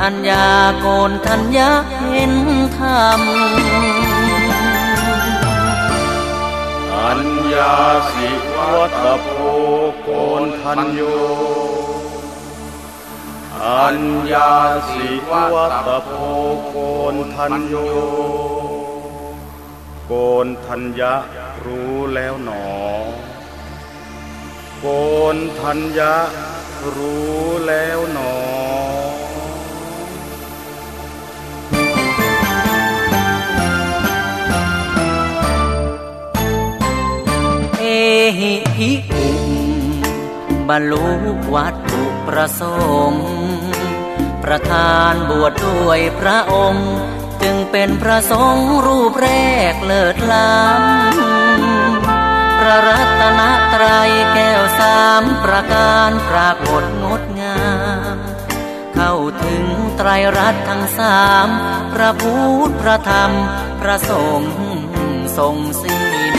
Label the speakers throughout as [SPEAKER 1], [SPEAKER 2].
[SPEAKER 1] อัญญาโกณทัญญะเห็นธรรม
[SPEAKER 2] อัญญาสิวัตโพโกณทัญโยอัญญาสิวัตโพโกณทัญโยโกณทัญญะรู้แล้วหนอโกณทัญญะรู้แล้วหนอ
[SPEAKER 1] เอหิภิกขุบรรลุวัตถุประสงค์ประธานบวชด้วยพระองค์จึงเป็นพระสงฆ์รูปแรกเลิศล้ำพระรัตนตรัยแก้วสามประการปรากฏงดงามเข้าถึงไตรรัตน์ทั้งสามพระพุทธพระธรรมพระสงฆ์ทรงศีล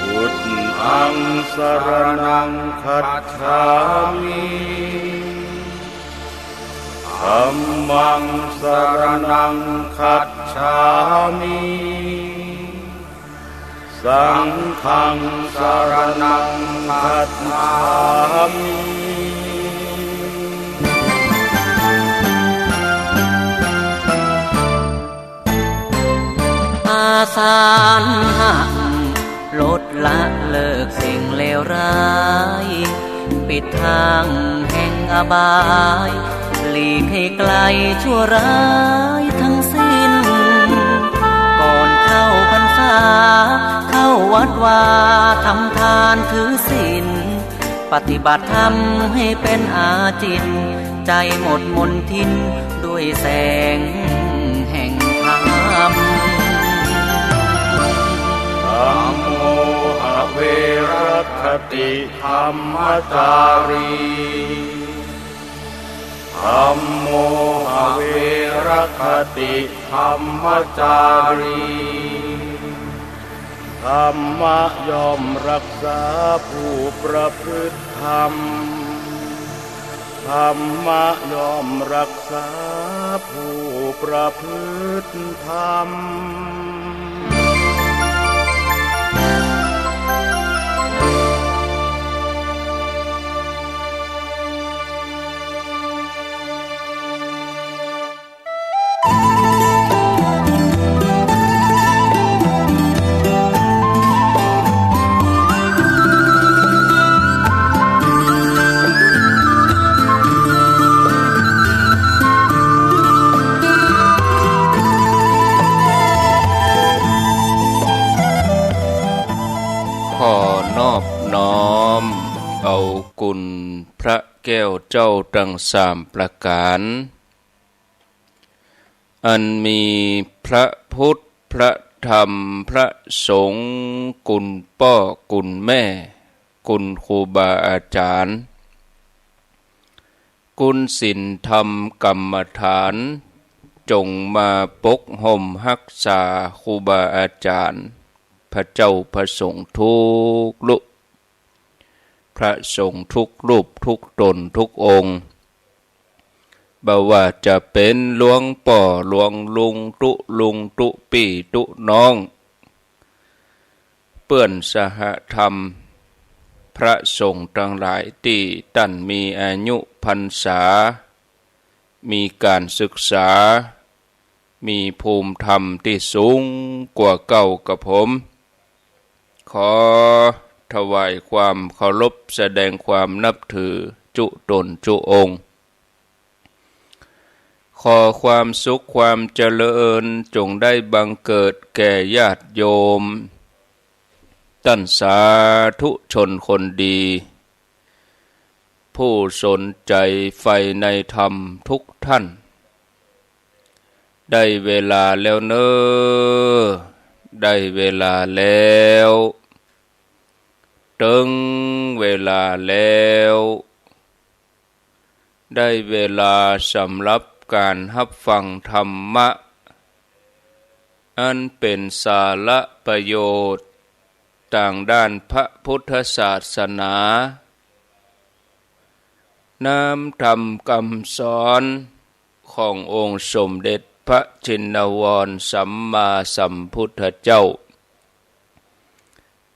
[SPEAKER 2] พุทธังสรณังคัจฉามิธัมมังสรณังคัจฉามิสังฆังสรณังคัจฉามิ
[SPEAKER 1] อาสานหะลดละเลิกสิ่งเลวร้ายปิดทางแห่งอบายหลีกให้ไกลชั่วร้ายทั้งสิ้นก่อนเข้าพรรษาเข้าวัดวาทำทานถือศีลปฏิบัติธรรมให้เป็นอาจินใจหมดมนทินด้วยแสงแห่งธรรม
[SPEAKER 2] ธัมโมหะเวรคติธัมมจารีธัมโมหะเวรคติธัมมจารีธรรมะย่อมรักษาผู้ประพฤติธรรมธรรมะย่อมรักษาผู้ประพฤติธรรม
[SPEAKER 3] น้อมเอากุณพระแก้วเจ้าทั้งสามประการอันมีพระพุทธพระธรรมพระสงฆ์กุณพ่อกุณแม่กุณครูบาอาจารย์กุณศีลธรรมกรรมฐานจงมาปกห่มรักษาครูบาอาจารย์พระเจ้าพระสงฆ์ทุกรูปพระสงฆ์ทุกรูปทุกตนทุกองค์บ่ว่าจะเป็นหลวงป่อหลวงลุงตุปี่ตุน้องเปื้อนสหธรรมพระสงฆ์ทั้งหลายที่ท่านมีอายุพรรษามีการศึกษามีภูมิธรรมที่สูงกว่าเก่ากับผมขอถวายความเคารพแสดงความนับถือจุตนจุองค์ขอความสุขความเจริญจงได้บังเกิดแก่ญาติโยมท่านสาธุชนคนดีผู้สนใจใฝ่ในธรรมทุกท่านได้เวลาแล้วเนอได้เวลาแล้วถึงเวลาแล้วได้เวลาสำหรับการรับฟังธรรมะอันเป็นสาระประโยชน์ต่างด้านพระพุทธศาสนา น้ำธรรมคำสอนขององค์สมเด็จพระชินวรสัมมาสัมพุทธเจ้า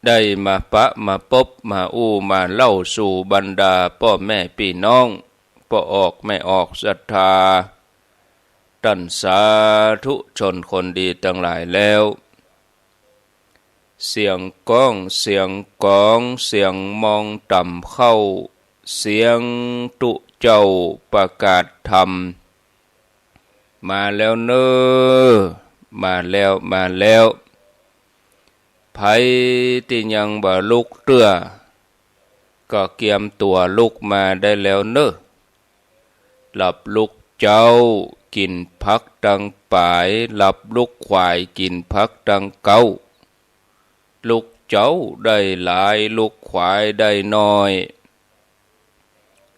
[SPEAKER 3] ได้มาปะมาพบมามาเล่าสู่บรรดาพ่อแม่พี่น้องพ่อออกไม่ออกศรัทธาท่านสาธุชนคนดีทั้งหลายแล้วเสียงก้องเสียงกองเสียงมองต่ำเข้าเสียงตุเจ้าประกาศธรรมมาแล้วเนอมาแล้วไผที่ยังบ่ลุกเตื้อก็เกียมตัวลุกมาได้แล้วเนอหลับลุกเจ้ากินพักดังป่ายหลับลุกควายกินพักดังเก้าลุกเจ้าได้หลายลุกควายได้น้อย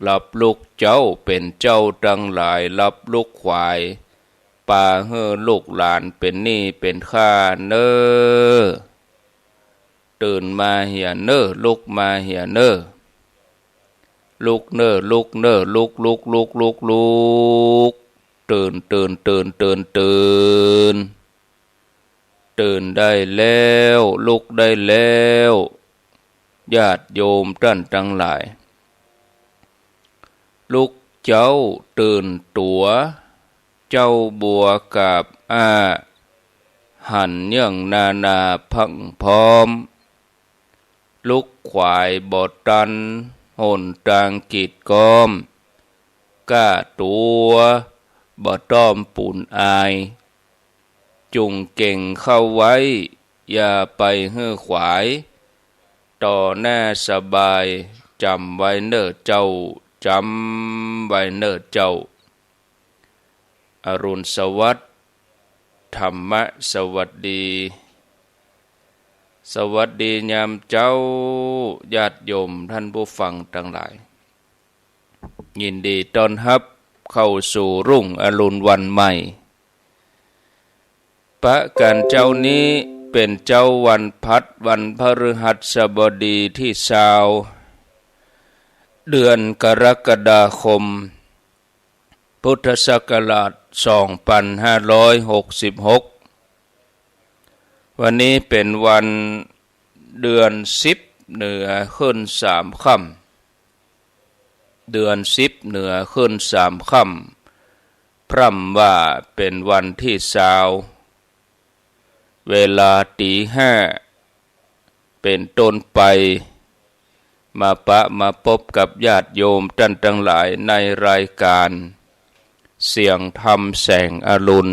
[SPEAKER 3] หลับลุกเจ้าเป็นเจ้าดังหลายหลับลุกควายป่าเฮอลูกหลานเป็นหนี้เป็นข้าเนอตื่นมาเหียเนอลุกมาเหียเนอลุกเนอลุกเนอลุกตื่นได้แล้วลุกได้แล้วญาติโยมท่านทั้งหลายลุกเจ้าตื่นตัวเจ้าบัวกับหันเนื่องนาพังพร้อมลุกขวายบอตันหนตางกีดกอมก้าตัวบ่ต้อมปุ่นอายจุงเก่งเข้าไว้อย่าไปเฮือขวายต่อหน้าสบายจำไว้เนอเจ้าจำไว้เนอเจ้าอรุณสวัสดิ์ธรรมะสวัสดีสวัสดียามเจ้าญาติโยมท่านผู้ฟังทั้งหลายยินดีต้อนรับเข้าสู่รุ่งอรุณวันใหม่พระกันเจ้านี้เป็นเจ้าวันพัดวันพฤหัสบดีที่20เดือนกรกฎาคมพุทธศักราช2566วันนี้เป็นวันเดือน10เหนือขึ้น3ค่ำเดือน10เหนือขึ้น3ค่ำพร่ำว่าเป็นวันที่20เวลาตี5เป็นต้นไปมามาพบกับญาติโยมท่านทั้งหลายในรายการเสียงธรรมแสงอรุณ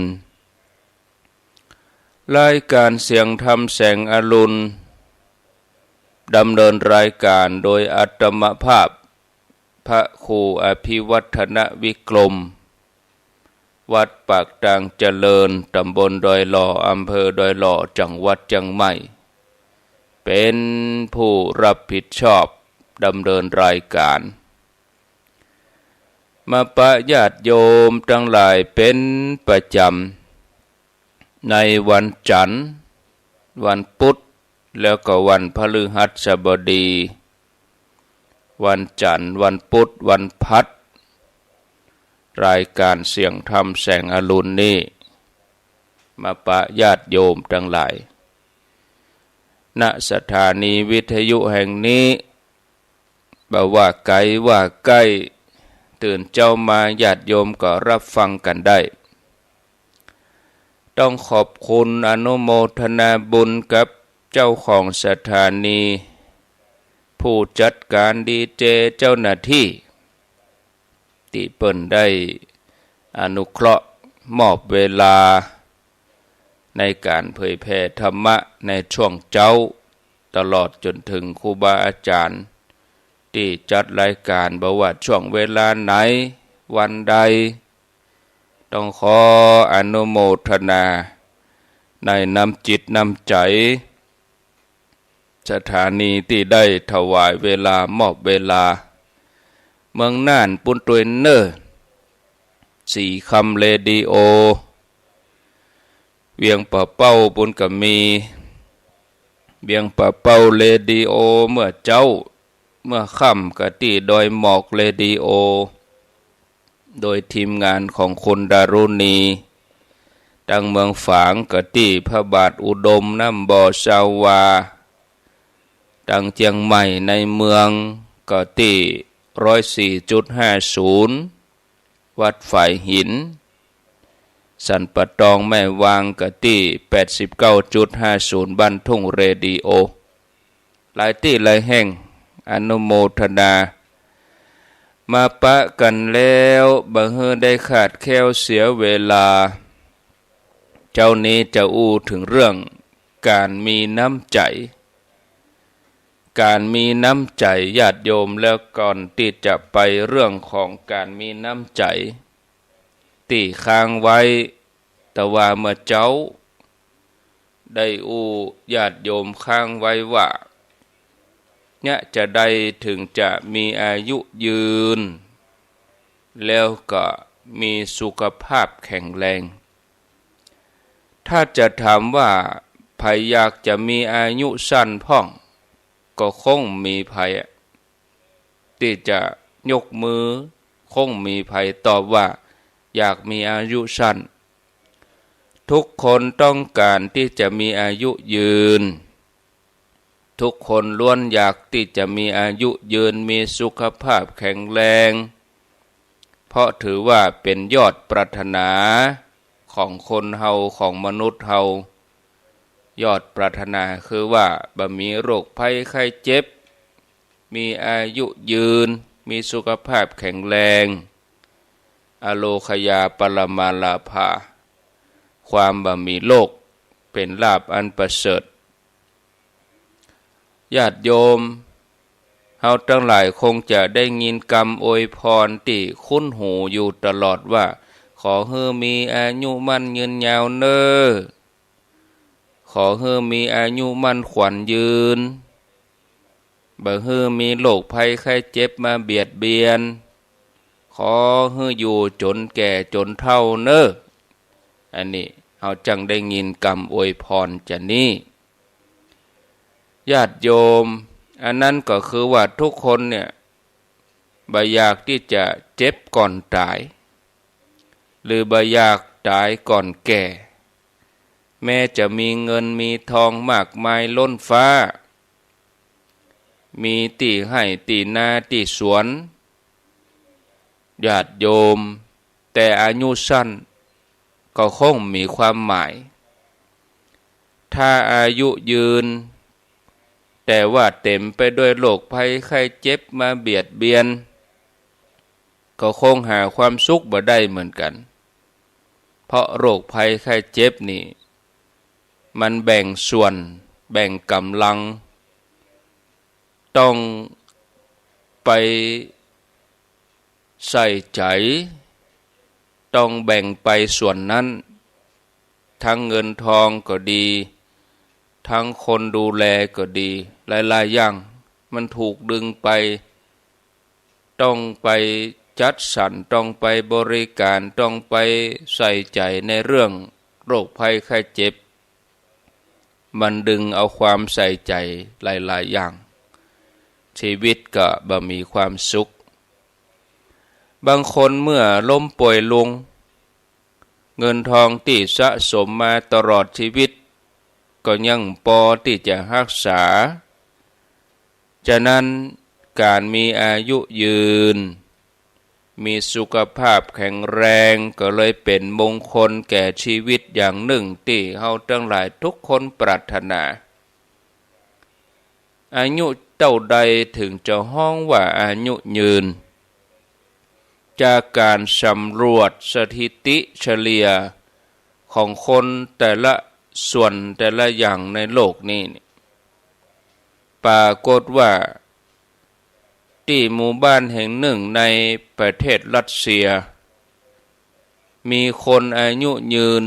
[SPEAKER 3] รายการเสียงธรรมแสงอรุณดำเนินรายการโดยอาตมภาพพระครูอภิวัฒนวิกรมวัดปากตางเจริญตำบลดอยหล่ออำเภอดอยหล่อจังหวัดเชียงใหม่เป็นผู้รับผิดชอบดำเนินรายการมาปะญาติโยมทั้งหลายเป็นประจำในวันจันทร์วันพุธแล้วก็วันพฤหัสบดีวันจันทร์วันพุธวันพัดรายการเสียงธรรมแสงอรุณนี้มาปะญาติโยมทั้งหลายณสถานีวิทยุแห่งนี้บอกว่าไกลว่าใกล้ตื่นเจ้ามาญาติโยมก็รับฟังกันได้ต้องขอบคุณอนุโมทนาบุญกับเจ้าของสถานีผู้จัดการดีเจเจ้าหน้าที่ที่เปิ้นได้อนุเคราะห์มอบเวลาในการเผยแผ่ธรรมะในช่วงเจ้าตลอดจนถึงครูบาอาจารย์ที่จัดรายการบอกว่าช่วงเวลาไหนวันใดต้องขออนุโมทนาในน้ำจิตน้ำใจสถานีที่ได้ถวายเวลามอบเวลาเมืองน่านปุนตุยเนอร์4คำเรดิโอเวียงป่าเป้าปุนกมีเวียงป่าเป้าเรดิโอเมื่อเจ้า เมื่อค่ำกะที่โดยหมอกเรดิโอโดยทีมงานของคุณดารุณีดังเมืองฝางกะที่พระบาทอุดมน้ำบ่อชาวาดังเจียงใหม่ในเมืองกะที่104.50วัดฝ่ายหินสันปะตองแม่วางกะที่89.50บ้านทุ่งเรดิโอหลายที่หลายแห่งอนุโมทนามาปะกันแล้วบังเฮอได้ขาดแคลวเสียเวลาเจ้านี้จะอู้ถึงเรื่องการมีน้ำใจการมีน้ำใจญาติโยมแล้วก่อนที่จะไปเรื่องของการมีน้ำใจที่ค้างไว้แต่ว่าเมื่อเจ้าได้อู้ญาติโยมค้างไว้ว่าเนี่ยจะได้ถึงจะมีอายุยืนแล้วก็มีสุขภาพแข็งแรงถ้าจะถามว่าใครอยากจะมีอายุสั้นพ่องก็คงมีภัยที่จะยกมือคงมีภัยตอบว่าอยากมีอายุสั้นทุกคนต้องการที่จะมีอายุยืนทุกคนล้วนอยากที่จะมีอายุยืนมีสุขภาพแข็งแรงเพราะถือว่าเป็นยอดปรารถนาของคนเฮาของมนุษย์เฮายอดปรารถนาคือว่าบ่มีโรคภัยไข้เจ็บมีอายุยืนมีสุขภาพแข็งแรงอโลคยาปรมาลาภาความบ่มีโรคเป็นลาภอันประเสริฐญาติโยมเฮาทั้งหลายคงจะได้ยินคำอวยพรที่คุ้นหูอยู่ตลอดว่าขอให้มีอายุมั่นยืนยาวเน้อขอให้มีอายุมั่นขวัญยืนบ่ให้มีโรคภัยไข้เจ็บมาเบียดเบียนขอให้อยู่จนแก่จนเฒ่าเน้ออันนี้เฮาจังได้ยินคำอวยพรจะนี้ญาติโยมอันนั้นก็คือว่าทุกคนเนี่ยบ่อยากที่จะเจ็บก่อนตายหรือบ่อยากตายก่อนแก่แม้จะมีเงินมีทองมากมายล้นฟ้ามีที่ให้ที่นาที่สวนญาติโยมแต่อายุสั้นก็คงมีความหมายถ้าอายุยืนแต่ว่าเต็มไปด้วยโรคภัยไข้เจ็บมาเบียดเบียนก็คงหาความสุขบ่ได้เหมือนกันเพราะโรคภัยไข้เจ็บนี่มันแบ่งส่วนแบ่งกำลังต้องไปใส่ใจต้องแบ่งไปส่วนนั้นทั้งเงินทองก็ดีทั้งคนดูแลก็ดีหลายๆอย่างมันถูกดึงไปต้องไปจัดสรรต้องไปบริการต้องไปใส่ใจในเรื่องโรคภัยไข้เจ็บมันดึงเอาความใส่ใจหลายๆอย่างชีวิตก็บ่มีความสุขบางคนเมื่อล้มป่วยลงเงินทองที่สะสมมาตลอดชีวิตก็ยังพอที่จะรักษาฉะนั้นการมีอายุยืนมีสุขภาพแข็งแรงก็เลยเป็นมงคลแก่ชีวิตอย่างหนึ่งที่เฮาทั้งหลายทุกคนปรารถนาอายุเท่าใดถึงจะฮ้องว่าอายุยืนจากการสำรวจสถิติเฉลี่ยของคนแต่ละส่วนแต่ละอย่างในโลกนี้ปรากฏว่าที่หมู่บ้านแห่งหนึ่งในประเทศรัสเซียมีคนอายุยืน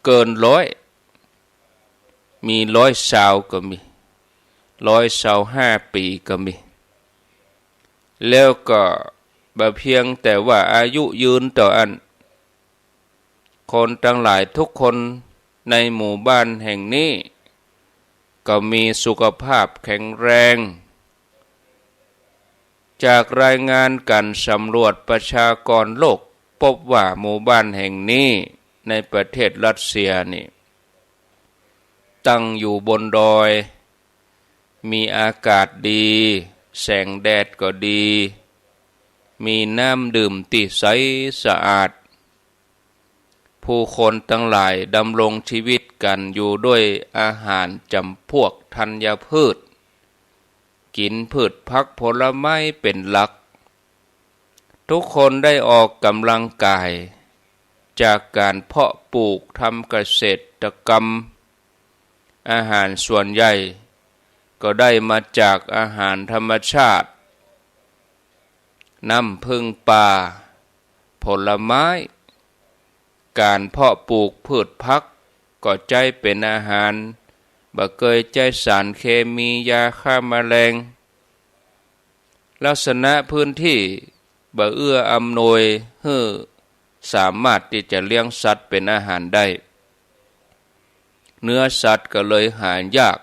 [SPEAKER 3] เกิน100มี120ก็มี125ปีก็มีแล้วก็บ่เพียงแต่ว่าอายุยืนต่ออันคนทั้งหลายทุกคนในหมู่บ้านแห่งนี้ก็มีสุขภาพแข็งแรง จากรายงานการสำรวจประชากรโลกพบว่าหมู่บ้านแห่งนี้ในประเทศรัสเซียนี่ตั้งอยู่บนดอยมีอากาศดีแสงแดดก็ดีมีน้ำดื่มที่ใสสะอาดผู้คนทั้งหลายดำรงชีวิตกันอยู่ด้วยอาหารจำพวกธัญพืชกินพืชผักผลไม้เป็นหลักทุกคนได้ออกกำลังกายจากการเพาะปลูกทำเกษตรกรรมอาหารส่วนใหญ่ก็ได้มาจากอาหารธรรมชาติน้ำพึ่งป่าผลไม้การเพาะปลูกพืชผักก็ใจเป็นอาหารบ่เคยใจสารเคมียาฆ่าแมลงลักษณะพื้นที่บ่เอื้ออำนวยให้สามารถที่จะเลี้ยงสัตว์เป็นอาหารได้เนื้อสัตว์ก็เลยหายาก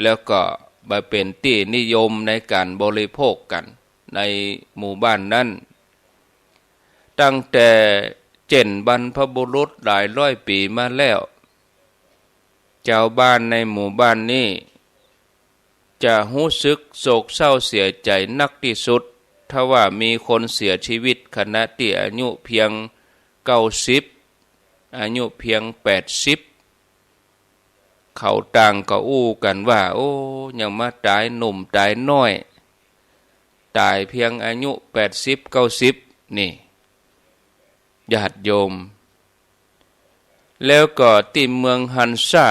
[SPEAKER 3] แล้วก็บ่เป็นที่นิยมในการบริโภคกันในหมู่บ้านนั้นตั้งแต่เจ็นบรรพบุรุษหลายร้อยปีมาแล้วเจ้าบ้านในหมู่บ้านนี้จะรู้สึกโศกเศร้าเสียใจนักที่สุดถ้าว่ามีคนเสียชีวิตขณะที่อายุเพียง90อายุเพียง80เขาต่างก็อู้กันว่าโอ้ยังมาตายหนุ่มตายน้อยตายเพียงอายุ80-90นี่ญาติโยมแล้วก็ที่เมืองฮันซา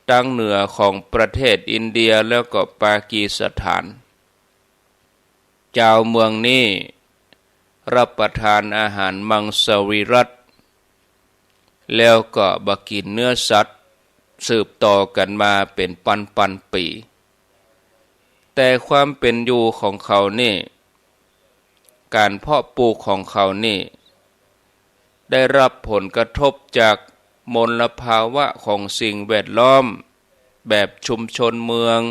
[SPEAKER 3] ตั้งเหนือของประเทศอินเดียแล้วก็ปากีสถานเจ้าเมืองนี้รับประทานอาหารมังสวิรัติแล้วก็บ่กินเนื้อสัตว์สืบต่อกันมาเป็นพันปีแต่ความเป็นอยู่ของเขานี่การเพาะปลูกของเขานี่ได้รับผลกระทบจากมลภาวะของสิ่งแวดล้อมแบบชุมชนเมือง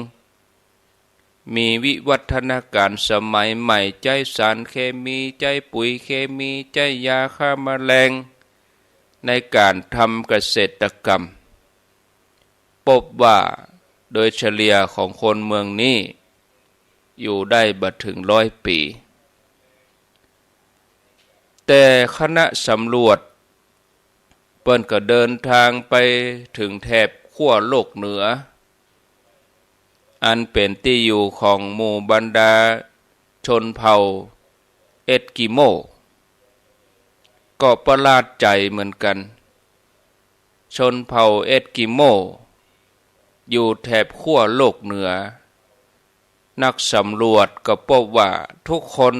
[SPEAKER 3] มีวิวัฒนาการสมัยใหม่ใจสารเคมีใจปุ๋ยเคมีใจยาฆ่าแมลงในการทำเกษตรกรรมพบว่าโดยเฉลี่ยของคนเมืองนี้อยู่ได้บ่ถึง100 ปีแต่คณะสำรวจเปิ้นก็เดินทางไปถึงแถบขั้วโลกเหนืออันเป็นที่อยู่ของหมู่บรรดาชนเผ่าเอสกิโมก็ประหลาดใจเหมือนกันชนเผ่าเอสกิโมอยู่แถบขั้วโลกเหนือนักสำรวจก็พบว่าทุกคน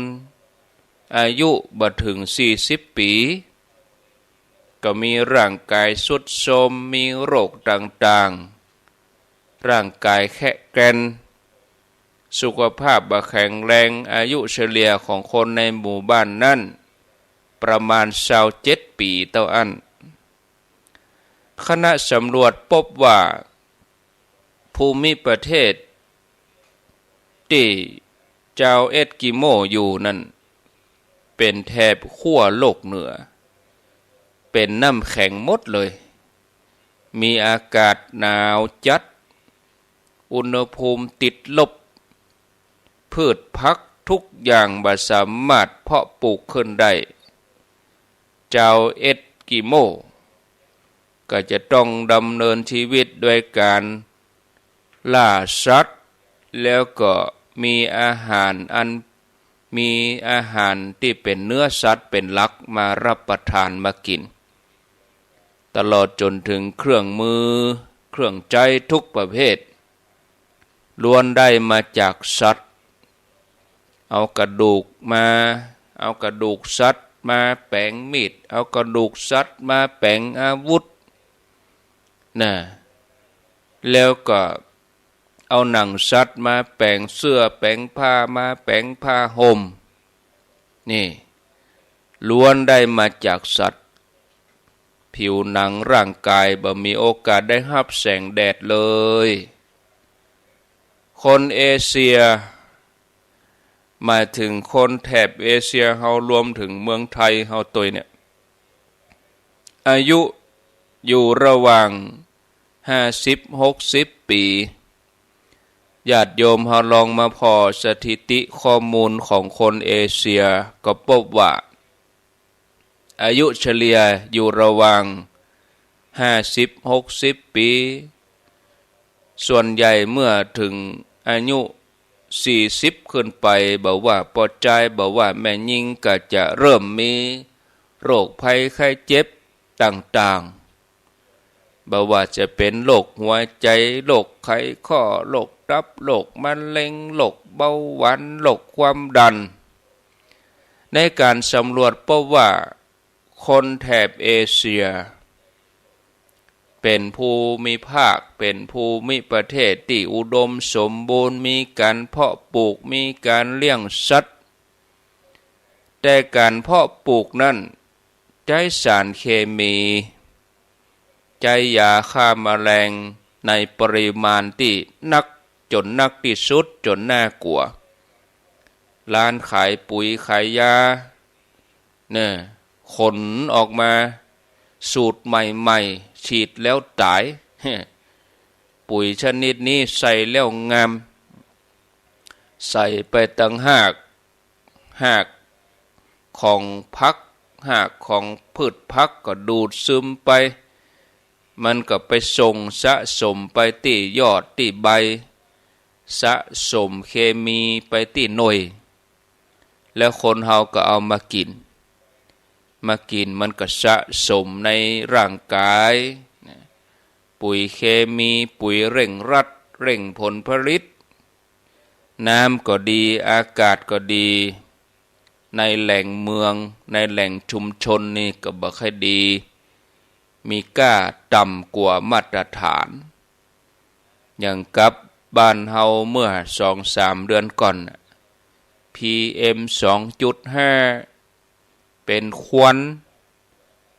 [SPEAKER 3] อายุบ่ถึง40 ปีก็มีร่างกายทรุดโทรมมีโรคต่างๆร่างกายแข็งแกร่งสุขภาพบ่แข็งแรงอายุเฉลี่ยของคนในหมู่บ้านนั้นประมาณ27 ปีเท่าอันคณะสำรวจพบว่าภูมิประเทศที่เจ้าเอสกิโมอยู่นั้นเป็นแถบขั้วโลกเหนือเป็นน้ำแข็งหมดเลยมีอากาศหนาวจัดอุณหภูมิติดลบพืชพักทุกอย่างบ่สามารถเพาะปลูกขึ้นได้เจ้าเอสกิโมก็จะต้องดำเนินชีวิตด้วยการล่าสัตว์แล้วก็มีอาหารที่เป็นเนื้อสัตว์เป็นหลักมารับประทานมากินตลอดจนถึงเครื่องมือเครื่องใช้ทุกประเภทล้วนได้มาจากสัตว์เอากระดูกสัตว์มาแปลงมีดเอากระดูกสัตว์มาแปลงอาวุธนะแล้วก็เอาหนังสัตว์มาแปลงเสื้อแปลงผ้ามาแปลงผ้าห่มนี่ล้วนได้มาจากสัตว์ผิวหนังร่างกายบ่มีโอกาสได้รับแสงแดดเลยคนเอเชีย หมายถึงคนแถบเอเชียเฮารวมถึงเมืองไทยเฮาตัวเนี่ยอายุอยู่ระหว่าง50-60 ปีญาติโยมเฮาลองมาพอสถิติข้อมูลของคนเอเชียก็พบว่าอายุเฉลี่ยอยู่ระหว่าง50-60 ปีส่วนใหญ่เมื่อถึงอายุ40ขึ้นไปบอกว่าปอดใจบอกว่าแม่ยิ่งก็จะเริ่มมีโรคภัยไข้เจ็บต่างๆบอกว่าจะเป็นโรคหัวใจโรคไขข้อโรคตับโรคมะเร็งโรคเบาหวานโรคความดันในการสำรวจพบว่าคนแถบเอเชียเป็นภูมิภาคเป็นภูมิประเทศที่อุดมสมบูรณ์มีการเพาะปลูกมีการเลี้ยงสัตว์แต่การเพาะปลูกนั้นใช้สารเคมีใช้ยาฆ่าแมลงในปริมาณที่นักจนนักที่สุดจนน่ากลัวร้านขายปุ๋ยขายยาเนี่ยขนออกมาสูตรใหม่ๆฉีดแล้วตายปุ๋ยชนิดนี้ใส่แล้วงามใส่ไปตั้งหากของพักหากของพืชพักก็ดูดซึมไปมันก็ไปส่งสะสมไปที่ยอดที่ใบสะสมเคมีไปที่หน่วยแล้วคนเฮาก็เอามากินมันก็สะสมในร่างกายปุ๋ยเคมีปุ๋ยเร่งรัดเร่งผลผลิตน้ำก็ดีอากาศก็ดีในแหล่งเมืองในแหล่งชุมชนนี่ก็บ่ค่อยดีมีค่าต่ำกว่ามาตรฐานอย่างกับบ้านเฮาเมื่อ 2-3 เดือนก่อน PM 2.5 เป็นควัน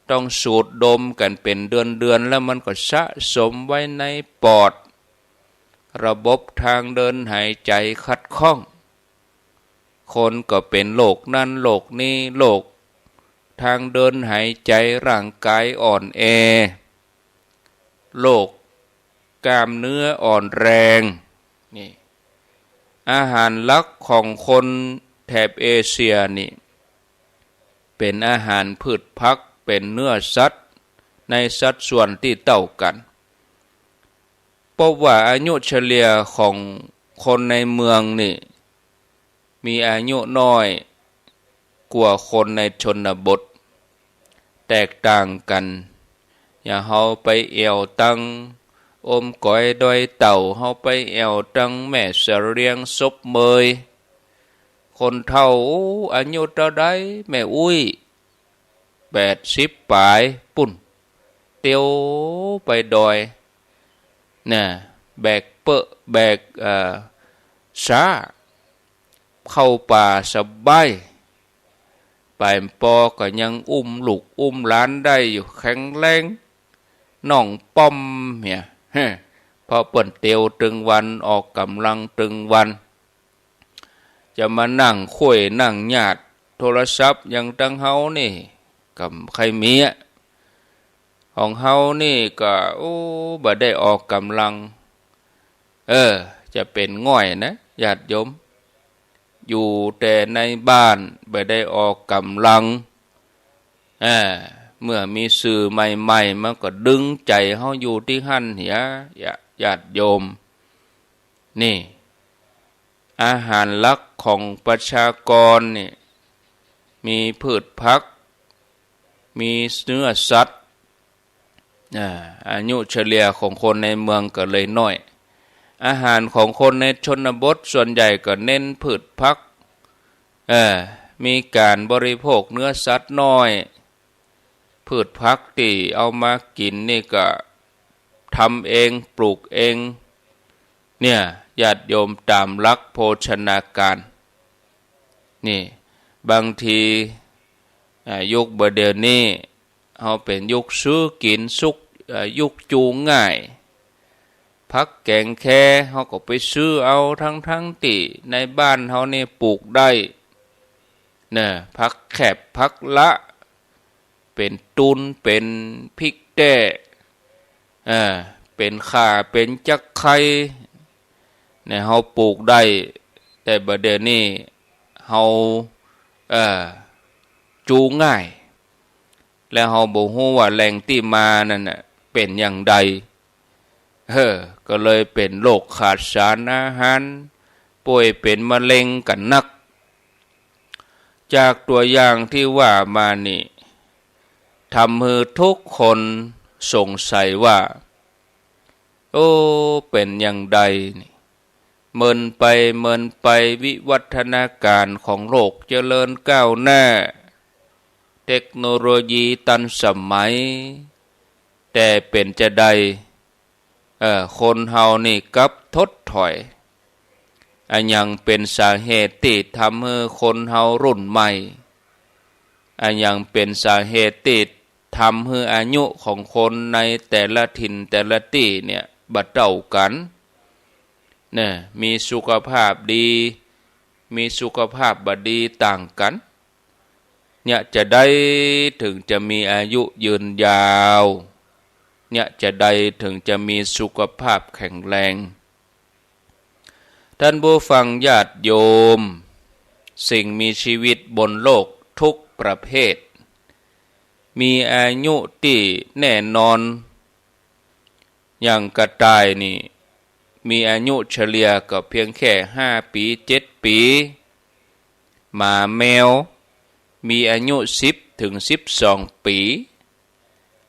[SPEAKER 3] ต้องสูดดมกันเป็นเดือนแล้วมันก็สะสมไว้ในปอดระบบทางเดินหายใจขัดข้องคนก็เป็นโรคนั้นโรคนี้โรคทางเดินหายใจร่างกายอ่อนแอโรคกล้ามเนื้ออ่อนแรงนี่อาหารหลักของคนแถบเอเชียนี่เป็นอาหารพืชผักเป็นเนื้อสัตว์ในสัดส่วนที่เท่ากันพบว่าอายุเฉลี่ยของคนในเมืองนี่มีอายุน้อยกว่าคนในชนบทแตกต่างกันอย่าเฮาไปเอวตังอมก้อยดอยเต่าเฮาไปเอวตังแม่เสรียงซบเมยคนเฒ่าอายุเท่าใดแม่อุ้ย80ปลายปุ่นเตียวไปดอยน่ะแบกเปะแบกช้าเข้าป่าสบายไปปอก็ยังอุ้มลูกอุ้มหลานได้อยู่แข็งแรงน้องป้อมเนี่ยพอเปิ่นเตียวตึงวันออกกำลังตึงวันจะมานั่งคุยนั่งญาติโทรศัพท์อย่างตั้งเฮานี่กับใครมีของเฮานี่ก็บ่ได้ออกกำลังจะเป็นง่อยนะญาติโยมอยู่แต่ในบ้านบ่ได้ออกกำลังเมื่อมีสื่อใหม่ๆมันก็ดึงใจเฮาอยู่ที่หั่นเหียญาติโยมนี่อาหารหลักของประชากรนี่มีพืชผักมีเนื้อสัตว์อายุเฉลี่ยของคนในเมืองก็เลยน้อยอาหารของคนในชนบทส่วนใหญ่ก็เน้นพืชผักมีการบริโภคเนื้อสัตว์น้อยพืชผักที่เอามากินนี่ก็ทำเองปลูกเองเนี่ยญาติโยมตามหลักโภชนาการนี่บางทียุคเดี๋ยวนี้เอาเป็นยุคซื้อกินสุกยุคจูงง่าย ผักแกงแค่เฮาก็ไปซื้อเอาทั้งติในบ้านเฮานี่ปลูกได้เนี่ยผักแคบผักละเป็นตุนเป็นพริกแต้เป็นข่าเป็นจักไข่เนี่ยเฮาปลูกได้แต่บัดเดี๋ยวนี้เฮาจูงง่ายแล้วเฮาบ่ฮู้ว่าแหล่งที่มานั่นน่ะเป็นอย่างใดก็เลยเป็นโรคขาดสารอาหารป่วยเป็นมะเร็งกันนักจากตัวอย่างที่ว่ามานี่ทำให้ทุกคนสงสัยว่าโอ้เป็นอย่างใดนี่เมินไปวิวัฒนาการของโลกเจริญก้าวหน้าเทคโนโลยีทันสมัยแต่เป็นจะใดคนเฮานี่กับทดถอยอันยังเป็นสาเหตุที่ทำให้คนเฮารุ่นใหม่อันยังเป็นสาเหตุที่ทำให้อายุของคนในแต่ละถิ่นแต่ละที่เนี่ยบัดเท่ากันเนี่ยมีสุขภาพดีมีสุขภาพบดีต่างกันเนี่ยจะได้ถึงจะมีอายุยืนยาวเนี่ยจะได้ถึงจะมีสุขภาพแข็งแรงท่านผู้ฟังญาติโยมสิ่งมีชีวิตบนโลกทุกประเภทมีอายุที่แน่นอนอย่างกระต่ายนี่มีอายุเฉลี่ยก็เพียงแค่5 ปี7 ปีหมาแมวมีอายุ10 ถึง 12 ปี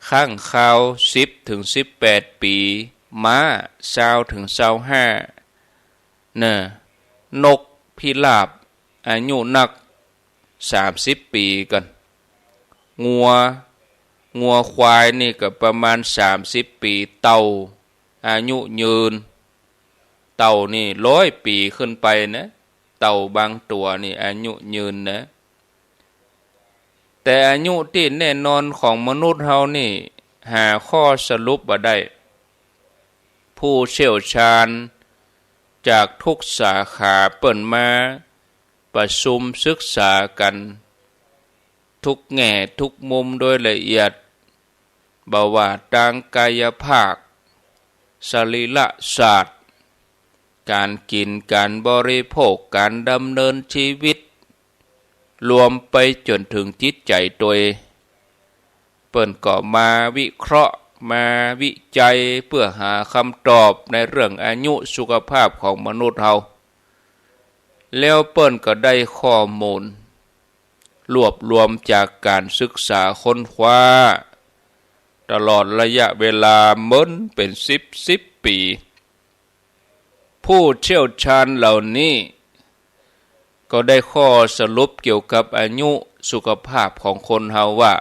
[SPEAKER 3] ข้างคาว10 ถึง 18 ปีม้า20 ถึง 25นกพิราบอายุนัก30 ปีกันงัวควายนี่ก็ประมาณ30 ปีเต่าอายุยืนเต่านี่100 ปีขึ้นไปนะเต่าบางตัวนี่อายุยืนนะแต่อายุที่แน่นอนของมนุษย์เฮานี่หาข้อสรุปบ่ได้ผู้เชี่ยวชาญจากทุกสาขาเปิ่นมาประชุมศึกษากันทุกแง่ทุกมุมโดยละเอียดบ่ว่าทางกายภาพสรีระศาสตร์การกินการบริโภคการดำเนินชีวิตรวมไปจนถึงจิตใจตัวเปิ่นก็มาวิเคราะห์มาวิจัยเพื่อหาคำตอบในเรื่องอายุสุขภาพของมนุษย์เฮาแล้วเปิ่นก็ได้ข้อมูลรวบรวมจากการศึกษาค้นคว้าตลอดระยะเวลาเป็น10 ปีผู้เชี่ยวชาญเหล่านี้ก็ได้ข้อสรุปเกี่ยวกับอายุสุขภาพของคนเฮาว่า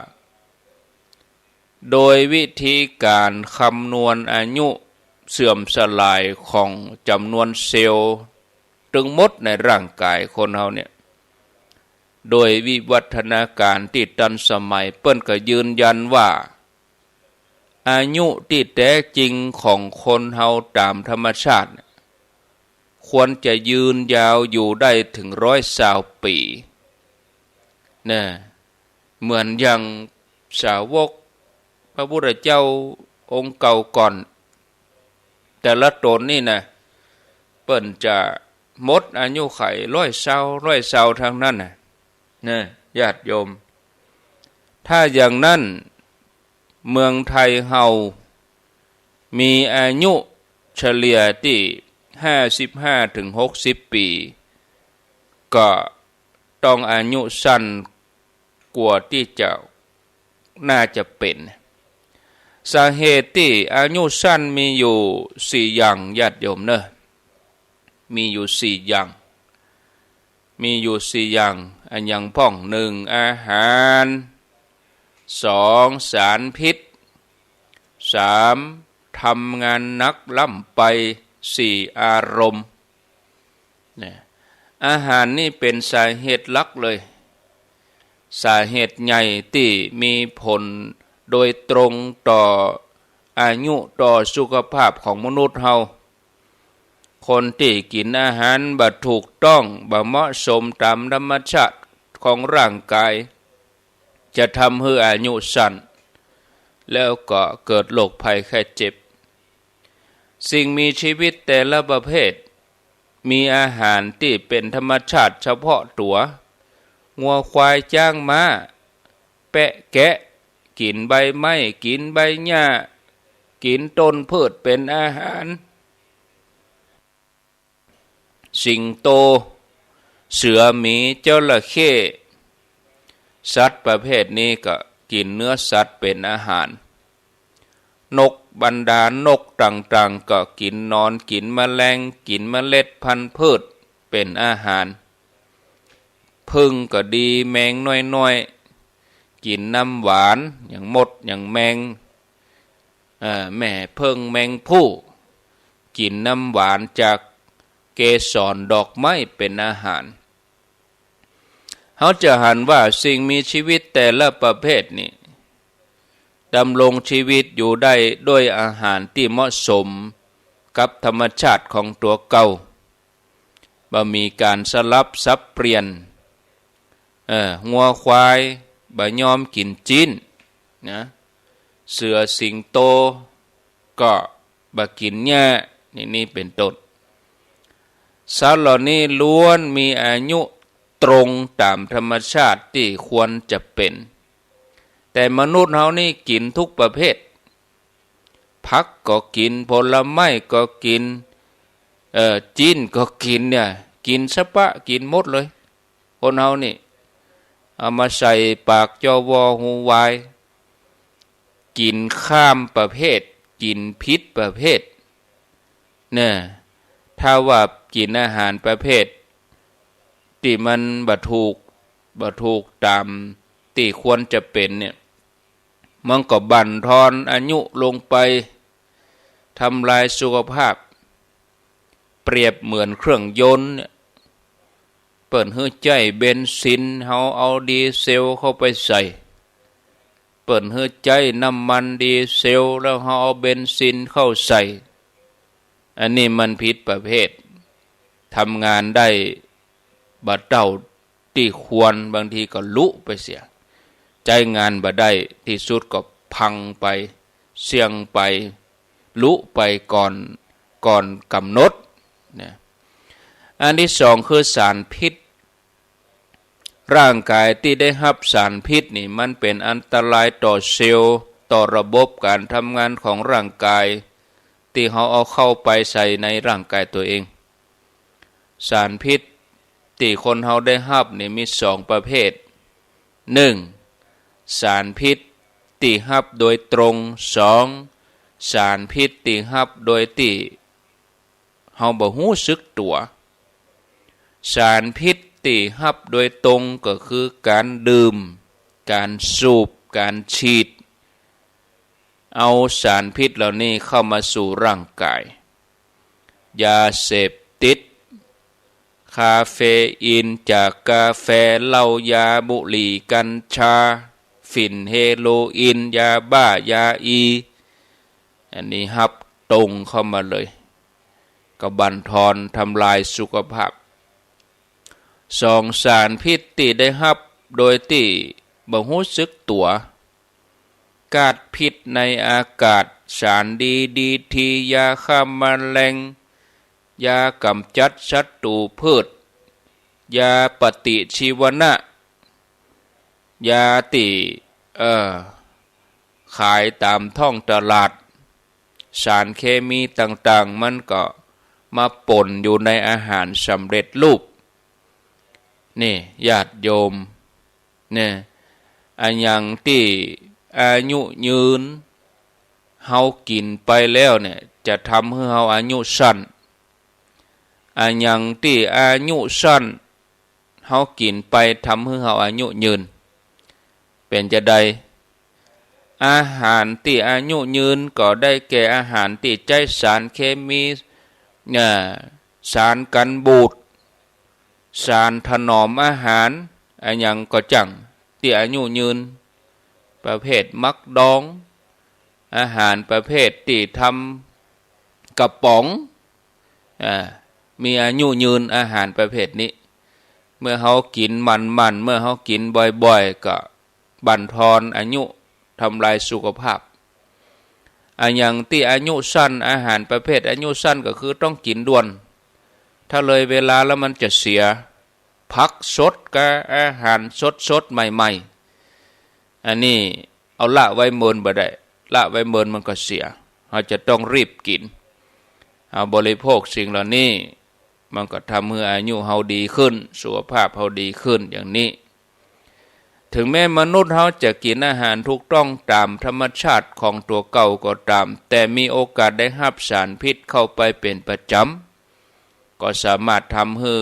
[SPEAKER 3] โดยวิธีการคำนวณอายุเสื่อมสลายของจำนวนเซลล์ทั้งหมดในร่างกายคนเฮาเนี่ยโดยวิวัฒนาการที่ทันสมัยเปิ้นก็ยืนยันว่าอายุที่แท้จริงของคนเฮาตามธรรมชาติควรจะยืนยาวอยู่ได้ถึง120 ปีนะเหมือนอย่างสาวกพระพุทธเจ้าองค์เก่าก่อนแต่ละตนนี่นะเปิ้นจะหมดอายุไข120 ทั้งนั้นนะญาติโยมถ้าอย่างนั้นเมืองไทยเฮามีอายุเฉลี่ยที่55 ถึง 60 ปีก็ต้องอายุสั้นกว่าที่จะน่าจะเป็นสาเหตุที่อายุสั้นมีอยู่4 อย่างญาติโยมเนอะมีอยู่4 อย่างอันยังพ้อง1อาหาร2สารพิษ3ทำงานหนักล่ำไป4อารมณ์เนี่ยอาหารนี่เป็นสาเหตุหลักเลยสาเหตุใหญ่ที่มีผลโดยตรงต่อ อายุต่อสุขภาพของมนุษย์เฮาคนที่กินอาหารบ่ถูกต้องบ่เหมาะสมตามธรรมชาติของร่างกายจะทำให้อายุสั้นแล้วก็เกิดโรคภัยไข้เจ็บสิ่งมีชีวิตแต่ละประเภทมีอาหารที่เป็นธรรมชาติเฉพาะตัวงัวควายจ้างม้าแปะแกะกินใบไม้กินใบหญ้ากินต้นพืชเป็นอาหารสิงโตเสือหมีจระเข้สัตว์ประเภทนี้ก็กินเนื้อสัตว์เป็นอาหารนกบรรดานกต่างๆก็กินนอนกินแมลงกินเมล็ดพันธุ์พืชเป็นอาหารผึ้งก็ดีแมงน้อยๆกินน้ำหวานอย่างมดอย่างแมงแม่ผึ้งแมงผู้กินน้ำหวานจากเกสรดอกไม้เป็นอาหารเขาจะหันว่าสิ่งมีชีวิตแต่ละประเภทนี้ดำรงชีวิตอยู่ได้ด้วยอาหารที่เหมาะสมกับธรรมชาติของตัวเก่าบ่มีการสลับสับเปลี่ยนงัวควายบ่ยอมกินจิ้นนะเสือสิงโตก็บ่กินหญ้านี่เป็นต้นสัตว์เหล่านี้ล้วนมีอายุตรงตามธรรมชาติที่ควรจะเป็นแต่มนุษย์เฮานี่กินทุกประเภทผักก็กินผลไม้ก็กินจิ้นก็กินเนี่ยกินสะปะกินหมดเลยคนเฮานี่เอามาใส่ปากจอวอหูวายกินข้ามประเภทกินพิษประเภทเนี่ยถ้าว่ากินอาหารประเภทที่มันบ่ถูกตามที่ควรจะเป็นเนี่ยมันก็บั่นทอนอายุลงไปทำลายสุขภาพเปรียบเหมือนเครื่องยนต์เนี่ยเปิดให้ใจเบนซินเฮาเอาดีเซลเข้าไปใส่เปิดให้ใจน้ำมันดีเซลแล้วเฮาเอาเบนซินเข้าใส่อันนี้มันผิดประเภททำงานได้บ่เท่าที่ควรบางทีก็ลุไปเสียใจงานบ่ได้ที่สุดก็พังไปเสี่ยงไปลุไปก่อนกำหนดเนี่ยอันที่สองคือสารพิษร่างกายที่ได้รับสารพิษนี่มันเป็นอันตรายต่อเซลล์ต่อระบบการทำงานของร่างกายที่เขาเอาเข้าไปใส่ในร่างกายตัวเองสารพิษที่คนเขาได้รับนี่มีสองประเภทหนึ่งสารพิษที่รับโดยตรงสองสารพิษที่รับโดยที่เขาบ่รู้สึกตัวสารพิษที่รับโดยตรงก็คือการดื่มการสูบการฉีดเอาสารพิษเหล่านี้เข้ามาสู่ร่างกายยาเสพติดคาเฟอีนจากกาแฟเหล้ายาบุหรี่กัญชาฝิ่นเฮโรอีนยาบ้ายาอีอันนี้ฮับตรงเข้ามาเลยก็บั่นทอนทำลายสุขภาพสองสารพิษที่ได้ฮับโดยที่บ่รู้สึกตัวกาดพิษในอากาศสารดีทียาฆ่าแมลงยากำจัดศัตรูพืชยาปฏิชีวนะยาติขายตามท้องตลาดสารเคมีต่างๆมันก็มาปนอยู่ในอาหารสำเร็จรูปนี่ญาติโยมเนี่ยอันยังที่อายุยืนเฮากินไปแล้วเนี่ยจะทำให้เฮาอายุสั้นอันยังที่อายุสั้นเฮากินไปทำให้เฮาอายุยืนเป็นจะใดอาหารที่อายุยืนก็ได้แก่อาหารที่ใช้สารเคมีสารกันบูดสารถนอมอาหารอันยังก็จังที่อายุยืนประเภทมักดอง อาหารประเภทที่ทำกระป๋องมีอายุยืนอาหารประเภทนี้เมื่อเขากินมันเมื่อเขากินบ่อยๆก็บั่นทอนอายุทำลายสุขภาพอย่างที่อายุสั้นอาหารประเภทอายุสั้นก็คือต้องกินด่วนถ้าเลยเวลาแล้วมันจะเสียพักสดกับอาหารสดใหม่ๆอันนี้เอาละไว้เมินบ่ได้ละไว้เมินมันก็เสียเราจะต้องรีบกินเอาบริโภคสิ่งเหล่านี้มันก็ทำให้อายุเราดีขึ้นสุขภาพเราดีขึ้นอย่างนี้ถึงแม้มนุษย์เราจะกินอาหารถูกต้องตามธรรมชาติของตัวเก่าก็ตามแต่มีโอกาสได้รับสารพิษเข้าไปเป็นประจำก็สามารถทำให้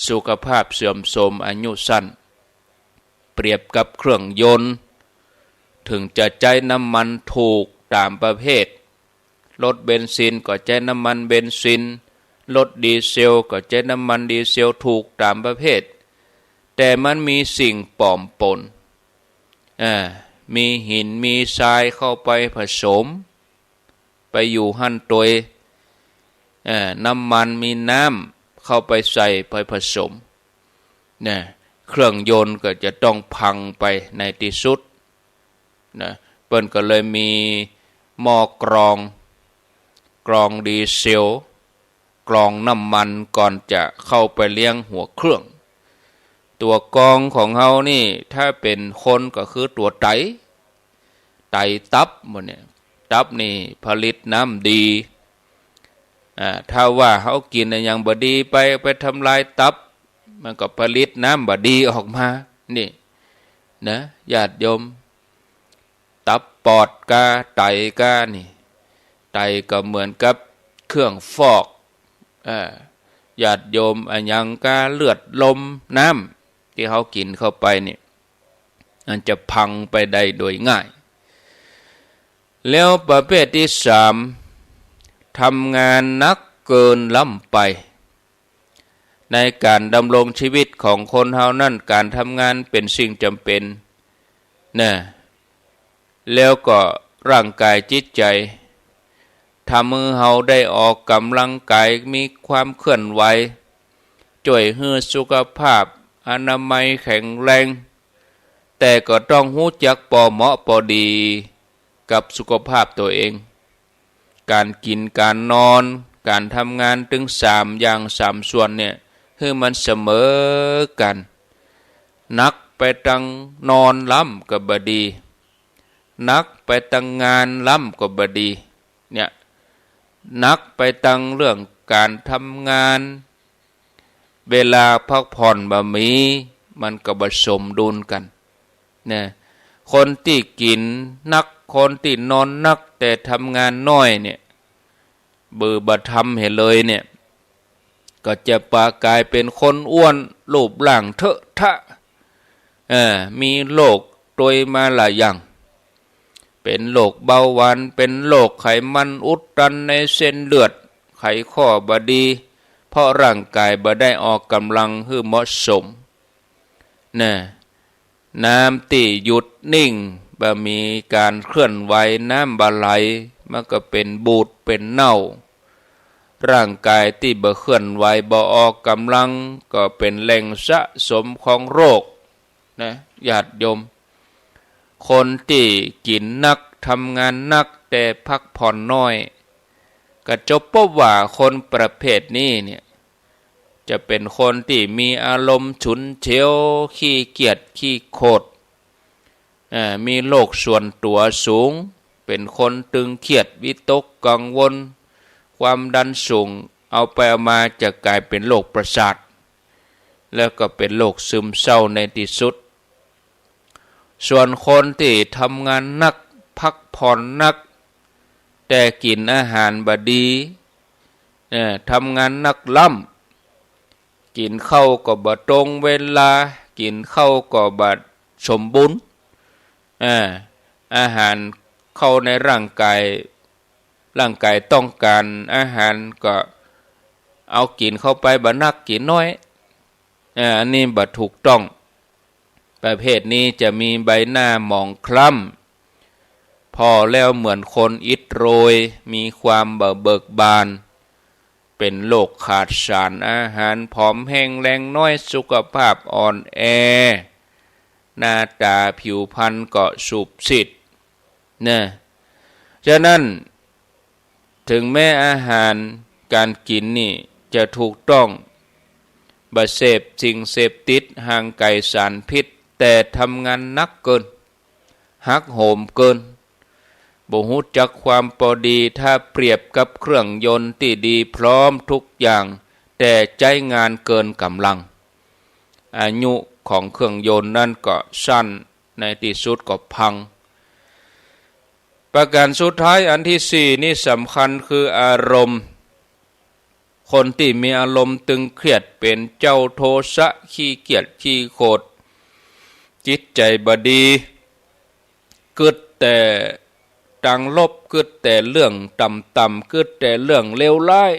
[SPEAKER 3] สุขภาพเสื่อมโทรมอายุสั้นเปรียบกับเครื่องยนต์ถึงจะใช้น้ำมันถูกตามประเภทรถเบนซินก็ใช้น้ำมันเบนซินรถดีเซลก็ใช้น้ำมันดีเซลถูกตามประเภทแต่มันมีสิ่งปลอมปนมีหินมีทรายเข้าไปผสมไปอยู่หั่นตัวน้ำมันมีน้ำเข้าไปใส่ไปผสมเครื่องยนต์ก็จะต้องพังไปในที่สุดเปิ้นก็เลยมีหม้อกรองดีเซลกรองน้ำมันก่อนจะเข้าไปเลี้ยงหัวเครื่องตัวกรองของเฮานี่ถ้าเป็นคนก็คือตัวไตตับหมดเนี่ยตับนี่ผลิตน้ำดีถ้าว่าเฮากินอย่างบดีไปทำลายตับมันก็ผลิตน้ำบดีออกมานี่นะญาติโยมตับปอดกาไตกานี่ไตก็เหมือนกับเครื่องฟอกญาติโยมอย่างกาเลือดลมน้ำที่เขากินเข้าไปนี่มันจะพังไปได้โดยง่ายแล้วประเภทที่สามทำงานนักเกินล้ำไปในการดำรงชีวิตของคนเฮานั่นการทำงานเป็นสิ่งจำเป็นแล้วก็ร่างกายจิตใจทำให้เฮาได้ออกกำลังกายมีความเคลื่อนไหวช่วยให้สุขภาพอนามัยแข็งแรงแต่ก็ต้องรู้จักพอเหมาะพอดีกับสุขภาพตัวเองการกินการนอนการทำงานถึง3อย่าง3ส่วนเนี่ยให้มันเสมอกันนักไปตั้งนอนล้ำก็บ่ดีนักไปตั้งงานล้ำก็บ่ดีเนี่ยนักไปตั้งเรื่องการทำงานเวลาพักผ่อนบ่มีมันก็บ่สมดุลกันเนี่ยคนที่กินนักคนที่นอนนักแต่ทำงานน้อยเนี่ยเบื่อบ่ทำเห็นเลยเนี่ยก็จะกลายเป็นคนอ้วนรูปร่างเถอะทะมีโรคโดยมาหลายอย่างเป็นโรคเบาหวานเป็นโรคไขมันอุดตันในเส้นเลือดไขข้อบดีเพราะร่างกายบ่ได้ออกกำลังให้เหมาะสมน้ำที่หยุดนิ่งบ่มีการเคลื่อนไหวน้ำบ่ไหลมันก็เป็นบูดเป็นเน่าร่างกายที่บ่เคลื่อนไหวบ่ออกกำลังก็เป็นแหล่งสะสมของโรคญาติโยมคนที่กินนักทำงานนักแต่พักผ่อนน้อยก็จบพบว่าคนประเภทนี้เนี่ยจะเป็นคนที่มีอารมณ์ฉุนเฉียวขี้เกียจขี้โคตรมีโรคส่วนตัวสูงเป็นคนตึงเครียดวิตกกังวลความดันสูงเอาไปเอามาจะกลายเป็นโรคประสาทแล้วก็เป็นโรคซึมเศร้าในที่สุดส่วนคนที่ทำงานนักพักผ่อนนักแต่กินอาหารบดีทำงานนักล้ำกินข้าวก็บ่ตรงเวลากินข้าวก็บ่สมบูรณ์อาหารเข้าในร่างกายต้องการอาหารก็เอากินเข้าไปบ่นักกินน้อยอันนี้บ่ถูกต้องประเภทนี้จะมีใบหน้าหมองคล้ พอแล้วเหมือนคนอิดโรยมีความเบิกบานเป็นโรคขาดสารอาหารผอมแห้งแรงน้อยสุขภาพอ่อนแอหน้าตาผิวพรรณก็สูบสิทธิ์นะฉะนั้นถึงแม้อาหารการกินนี่จะถูกต้องบ่เสพสิ่งเสพติดห่างไกลสารพิษแต่ทำงานหนักเกินหักโหมเกินบ่ฮู้จักความพอดีถ้าเปรียบกับเครื่องยนต์ที่ดีพร้อมทุกอย่างแต่ใจงานเกินกำลังอายุของเครื่องยนต์นั่นก็สั้นในที่สุดก็พังประการสุดท้ายอันที่สี่นี่สำคัญคืออารมณ์คนที่มีอารมณ์ตึงเครียดเป็นเจ้าโทสะขี้เกียจขี้โคตรจิตใจบดีกึดแต่ดังลบกึดแต่เรื่องต่ำกึดแต่เรื่องเลวร้าย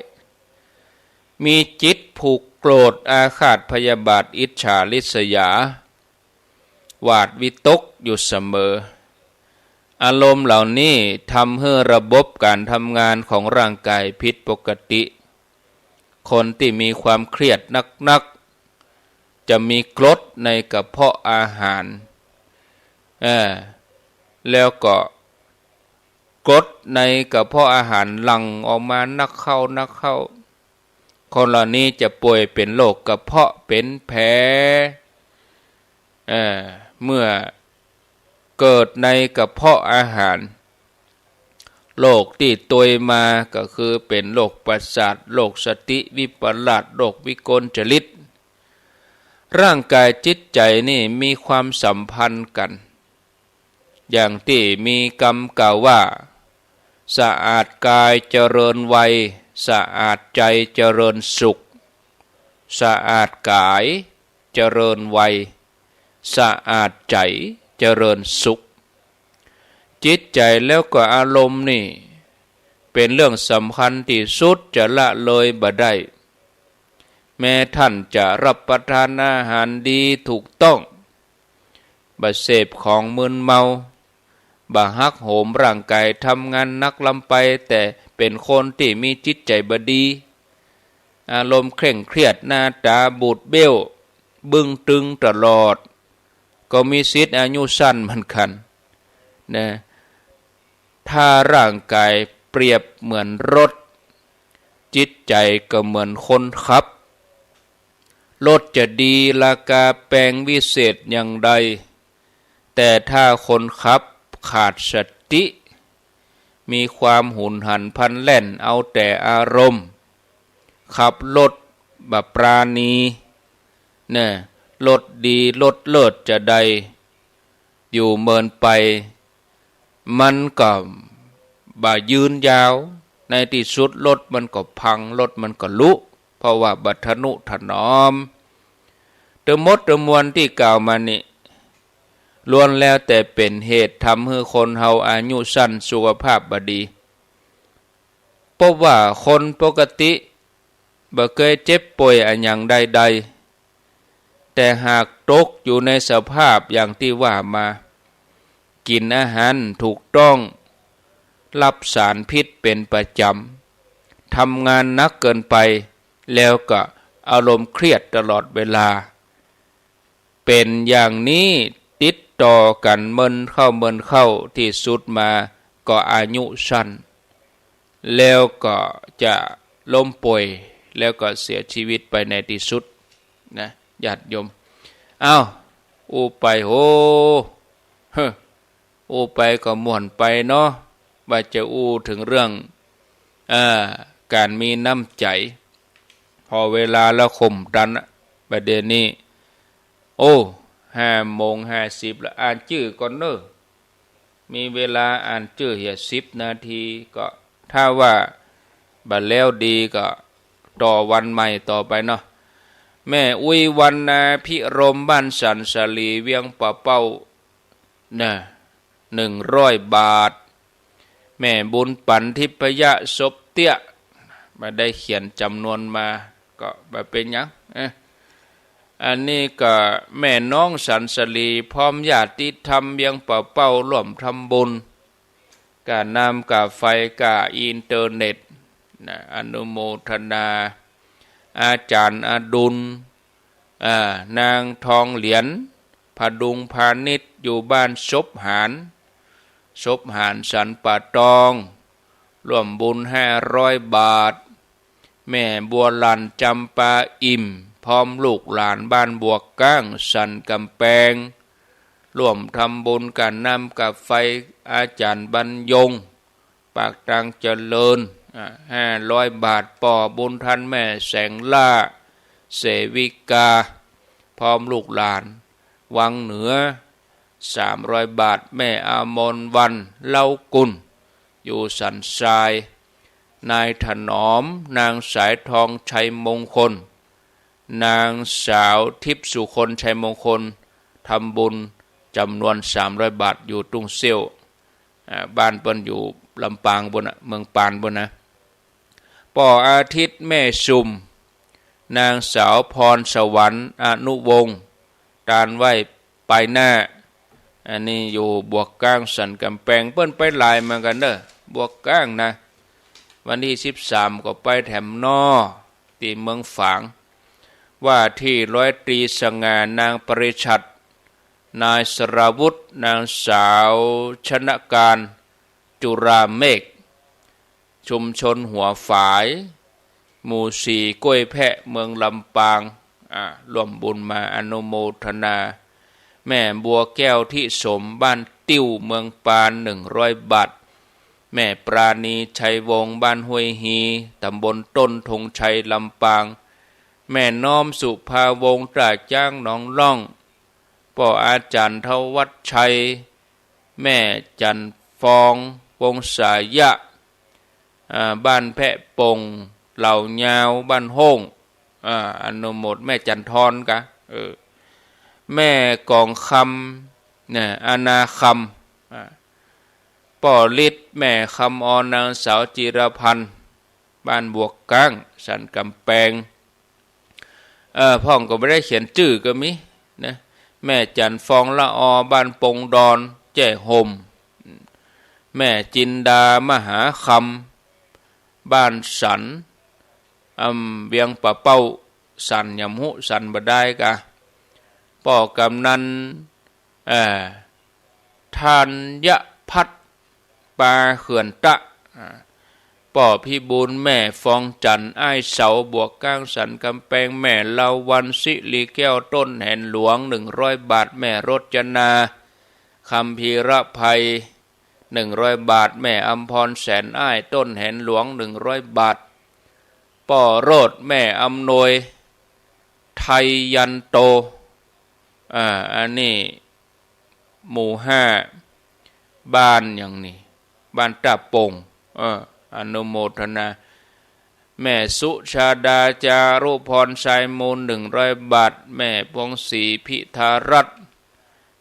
[SPEAKER 3] มีจิตผูกโกรธอาฆาตพยาบาทอิจฉาริษยาหวาดวิตกอยู่เสมออารมณ์เหล่านี้ทำให้ระบบการทำงานของร่างกายผิดปกติคนที่มีความเครียดนักจะมีกรดในกระเพาะอาหารแล้วก็กรดในกระเพาะอาหารหลั่งออกมานักเข้าคนเหล่านี้จะป่วยเป็นโรคกระเพาะเป็นแผลเมื่อเกิดในกระเพาะอาหารโรคที่ตวยมาก็คือเป็นโรคประสาทโรคสติวิปลาสโรควิกลจริตร่างกายจิตใจนี่มีความสัมพันธ์กันอย่างที่มีคำกล่าวว่าสะอาดกายเจริญวัยสะอาดใจเจริญสุขสะอาดกายเจริญวัยสะอาดใจเจริญสุขจิตใจแล้วก็อารมณ์นี่เป็นเรื่องสำคัญที่สุดจะละเลยบ่ได้แม้ท่านจะรับประทานอาหารดีถูกต้องบ่เสพของมึนเมาบ่หักโหมร่างกายทำงานนักลำไปแต่เป็นคนที่มีจิตใจบ่ดีอารมณ์เคร่งเครียดหน้าตาบูดเบี้ยวบึ้งตึงตลอดก็มีสิทธิ์อายุสั้นเหมือนกันนะถ้าร่างกายเปรียบเหมือนรถจิตใจก็เหมือนคนขับรถจะดีราคาแปลงวิเศษอย่างใดแต่ถ้าคนขับขาดสติมีความหุนหันพลันแล่นเอาแต่อารมณ์ขับรถแบบปราณีเนี่ยรถดีรถเลิศจะใดอยู่เมินไปมันก็บ่ยืนยาวในที่สุดรถมันก็พังรถมันก็ลุเพราะว่าบัทนุถนอมทั้งหมดทั้งมวลที่กล่าวมานี่ล้วนแล้วแต่เป็นเหตุทำให้คนเฮาอายุสั้นสุขภาพบ่ดีเพราะว่าคนปกติบ่เคยเจ็บป่วยอันอย่างใดๆแต่หากตกอยู่ในสภาพอย่างที่ว่ามากินอาหารถูกต้องรับสารพิษเป็นประจำทำงานหนักเกินไปแล้วก็อารมณ์เครียดตลอดเวลาเป็นอย่างนี้ติดต่อกันเมินเข้าที่สุดมาก็อายุสั้นแล้วก็จะล้มป่วยแล้วก็เสียชีวิตไปในที่สุดนะญาติโยมอู้ไปโหอู้ไปก็ม่วนไปเนาะว่าจะอู้ถึงเรื่องการมีน้ำใจพอเวลาแล้วข่มดันประเด็นนี้5:50แล้วอ่านชื่อก่อนเนอะมีเวลาอ่านชื่อ10 นาทีก็ถ้าว่าบัดแล้วดีก็ต่อวันใหม่ต่อไปเนาะแม่อุ้ยวันนาพิรมบ้านสันสลีเวียงป่าเป้านะ100 บาทแม่บุญปันทิพยะศพเตี้ยมาได้เขียนจำนวนมาก็มาเป็นยังอันนี้ก็แม่น้องสันสลีพร้อมญาติธรรมเวียงป่าเป้าร่วมทำบุญ กาน้ำกาไฟกาอินเทอร์เน็ตนะอนุโมทนาอาจารย์อดุลนางทองเหรียญพดุงพาณิชย์อยู่บ้านศพหารสันป่าตองร่วมบุญ500 บาทแม่บัวลันจำปาอิ่มพร้อมลูกหลานบ้านบัวก้างสันกำแพงร่วมทำบุญกันนำกับไฟอาจารย์บรรยงปากตังเจริญ500 บาทป่อบุญทันแม่แสงล่าเสวิกาพร้อมลูกหลานวังเหนือ300 บาทแม่อามนวันเล่ากุลอยู่สันทรายนายถนอมนางสายทองชัยมงคลนางสาวทิพย์สุคนชัยมงคลทำบุญจำนวน300 บาทอยู่ตุ้งเซี่ยวบ้านเปิ้นอยู่ลำปางบนเมืองปานบนนะป่ออาทิตย์แม่ชุมนางสาวพรสวรรค์อนุวงศ์การไหวไปหน้าอันนี้อยู่บวกก้างสันกำแพงเปิ้นไปหลายมากันเด้อบวกก้างนะวันที่13ก็ไปแถมนอที่เมืองฝางว่าที่ร้อยตรีสง่านางปริชัดนายสราวุธนางสาวชนะการจุราเมฆชุมชนหัวฝายหมู่4กล้วยแพะเมืองลำปางร่วมบุญมาอนุโมทนาแม่บัวแก้วที่สมบ้านติ้วเมืองปาน100 บาทแม่ปราณีชัยวงศ์บ้านห้วยฮีตำบลต้นธงชัยลำปางแม่น้อมสุภาวงศ์ตราจ้างหนองล่องป่ออาจารย์ทวัชชัยแม่จันฟองวงสายะบ้านแพะปงเหล่ายาวบ้านห้งอนุโมทแม่จันทรกะแม่กองคำเนี่ยอาณาคำป่อฤทธิ์แม่คำออนางสาวจิรพันธ์บ้านบวกก้างสันกำแพงพ่องก็ไม่ได้เขียนชื่อก็มีนะแม่จันฟองละอบ้านปงดอนแจ้ห่มแม่จินดามหาคำบ้านสันเวียงป่าเป้าสันยำหุสันบดายกะป่อกำนันทานยะพัดปาเขื่อนตะป่อพี่บุญแม่ฟองจันอ้ายเสาบวกก้างสันกำแพงแม่ลาวันสิริแก้วต้นแห่นหลวง100 บาทแม่รจนาคำพีระภัย100 บาทแม่อัมพรแสนอ้ายต้นแห่นหลวง100 บาทป่อโรดแม่อำนวยไทยยันโตอันนี้หมู่5บ้านอย่างนี้บ้านตาปงอนุโมทนาแม่สุชาดาจารุพรชัยมูล100 บาทแม่พงศรีพิธารัตน์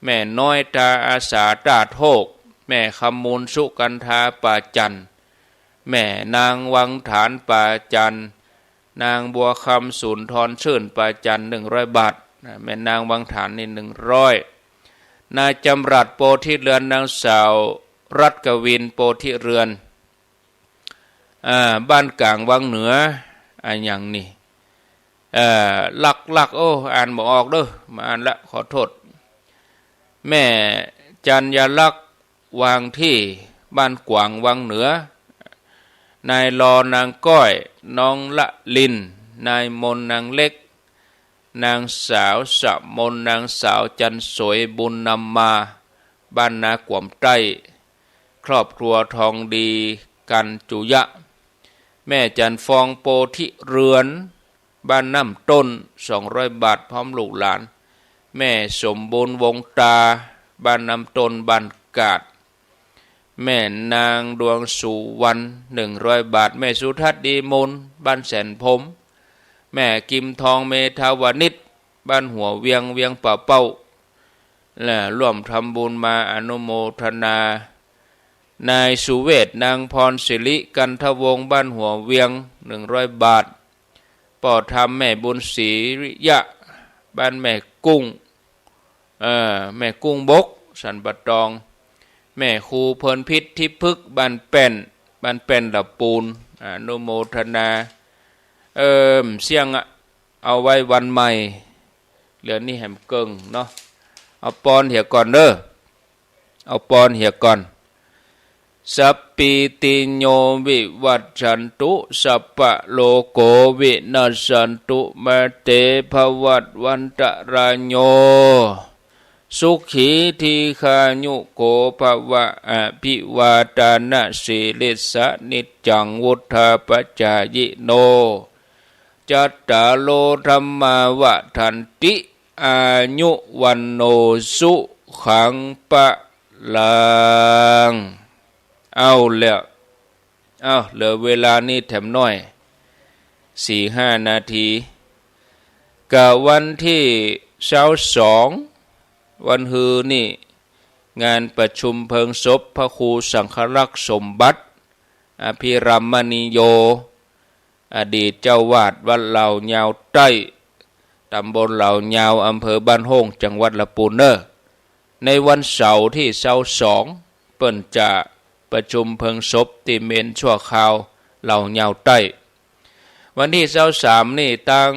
[SPEAKER 3] แม่น้อยตาอาสาตาโทกแม่คำมูลสุกันธาป่าจันแม่นางวังฐานป่าจันนางบัวคำสุนทรชื่นป่าจัน100 บาทแม่นางวังฐานนี่100นายจำรัดโพธิเรือนนางสาวรัตกวินโพธิเรือนบ้านกลางวังเหนืออย่างนี้หลักโอ้อ่านบ่ออกเด้อมาอ่านละขอโทษแม่จันยลักษณ์วางที่บ้านกวางวังเหนือนายรอนางก้อยน้องละลินนายมนนางเล็กนางสาวสะมนนางสาวจันสวยบุญนำมาบ้านนากวมใต้ครอบครัวทองดีกันจุยะแม่จันฟองโพธิเรือนบ้านน้ำต้น200 บาทพร้อมลูกหลานแม่สมบูรณ์วงตาบ้านน้ำต้นบ้านกาดแม่นางดวงสุวรรณ100 บาทแม่สุทัศน์ดีมูลบ้านแสนพรมแม่กิมทองเมธาวนิชบ้านหัวเวียงป่าเป้าและร่วมทำบุญมาอนุโมทนานายสุเวศนางพรศิริกันทวงศ์บ้านหัวเวียง100 บาทป่อธรรมแม่บุญศรีริยะบ้านแม่กุ้งแม่กุ้งบกสันปะตอง แม่ครูเพลินพิษที่พึกบ้านเป็นดับปูนอนุโมทนาเสียงเอาไว้วันใหม่เหลือนี่แหมเกิงเนาะเอาปอนเหี่ยก่อนเด้อเอาปอนเหี่ยก่อนสัพปิติโยวิวัชชันตุสัพพะโลโกวินัสสันตุมาเตภวัตวันตรายโยสุขีทีคายุโกภวะอภิวาทานะสิริสะนิจจังวุธาปจายโนจัตตาโลธรรมาวะทันติอายุวันโนสุขังปะลังเอาแล้วเหลือเวลานี้แถมน้อย 4-5 นาทีกับวันที่22วันฮือนี่งานประชุมเพลิงศพพระครูสังฆรักษ์สมบัติอภิรัมมณีโยอดีตเจ้าวาดวัดเหล่ายาวใต้ตำบลเหล่ายาวอำเภอบ้านโฮงจังหวัดลำพูนเนอในวันเสาร์ที่22เปิ้นจะประชุมเพลิงศพที่เมนชั่วคราวเหล่ายาวใต้วันที่23นี่ตั้ง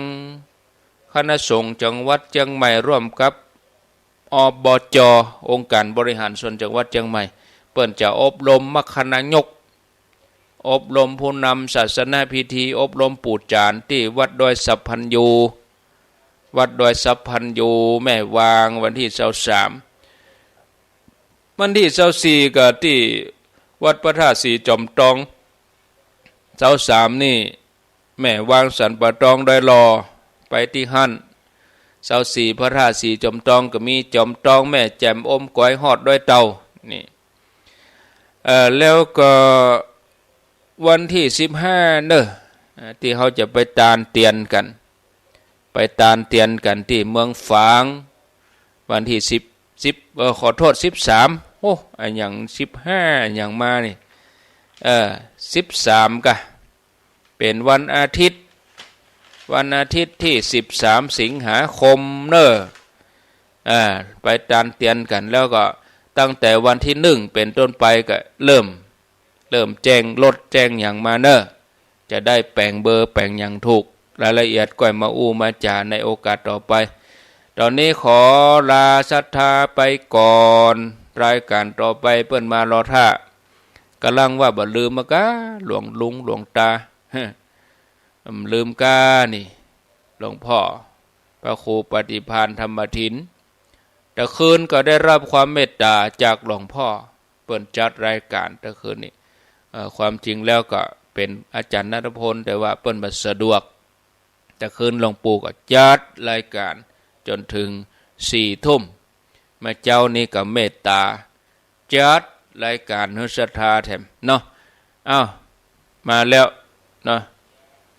[SPEAKER 3] คณะสงฆ์จังหวัดเชียงใหม่ร่วมกับอบจ.องค์การบริหารส่วนจังหวัดเชียงใหม่เปิ้นจะอบรมมัคคณายกอบรมผู้นำศาสนาพิธีอบรมปู่จานที่วัดดอยสัพพัญญูแม่วางวันที่23วันที่24ก็ที่วัดพระธาตุสีจอมทอง23นี่แม่วางสันปะตองดอยรอไปที่หั่น24พระธาตุสีจอมทองก็มีจอมทองแม่แจ่มอมก้อยฮอดด้วยเตานี่แล้วก็วันที่15เนอะที่เขาจะไปตานเตียนกันที่เมืองฝางวันที่ขอโทษ13โอ้อันอย่าง15อย่างมานี่13กะเป็นวันอาทิตย์ที่13สิงหาคมเนอะไปตานเตียนกันแล้วก็ตั้งแต่วันที่1เป็นต้นไปก็เริ่มแจ้งรถแจ้งอย่างมาเนอะจะได้แปลงเบอร์แปลงอย่างถูกรายละเอียดก่อยมาอู้มาจาในโอกาสต่อไปตอนนี้ขอลาศรัทธาไปก่อนรายการต่อไปเปิ้นมารอท่ากำลังว่าบ่ลืมมากะหลวงลุงหลวงตาลืมกานี่หลวงพ่อพระครูปฏิภาณธรรมทินแต่คืนก็ได้รับความเมตตาจากหลวงพ่อเปิ้นจัดรายการแต่คืนนี้ความจริงแล้วก็เป็นอาจารย์ณัฐพลแต่ว่าเปิ้นบ่สะดวกแต่คืนหลวงปู่ก็จัดรายการจนถึง4 ทุ่มมาเจ้านี่ก็เมตตาจัดรายการให้ศรัทธาแถมเนาะมาแล้วเนาะ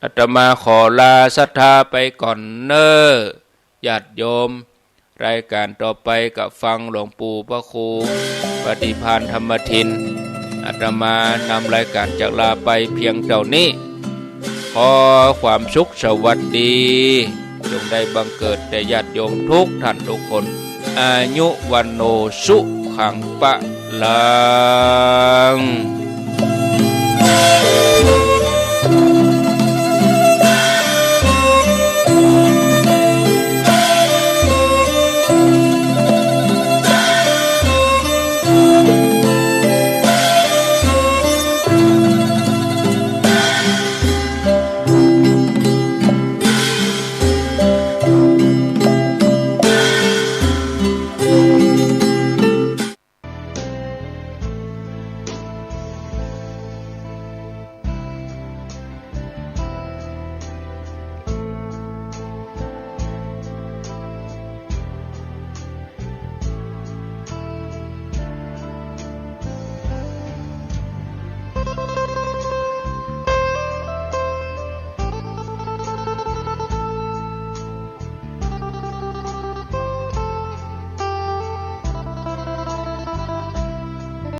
[SPEAKER 3] อาตมาขอลาศรัทธาไปก่อนเน้อญาติโยมรายการต่อไปก็ฟังหลวงปู่พระครูปฏิภาณธรรมทินอาตมานำรายการจากลาไปเพียงเท่านี้ขอความสุขสวัสดีจงได้บังเกิดแต่ญาติโยมทุกท่านทุกคนอายุวันโนสุขังปะลัง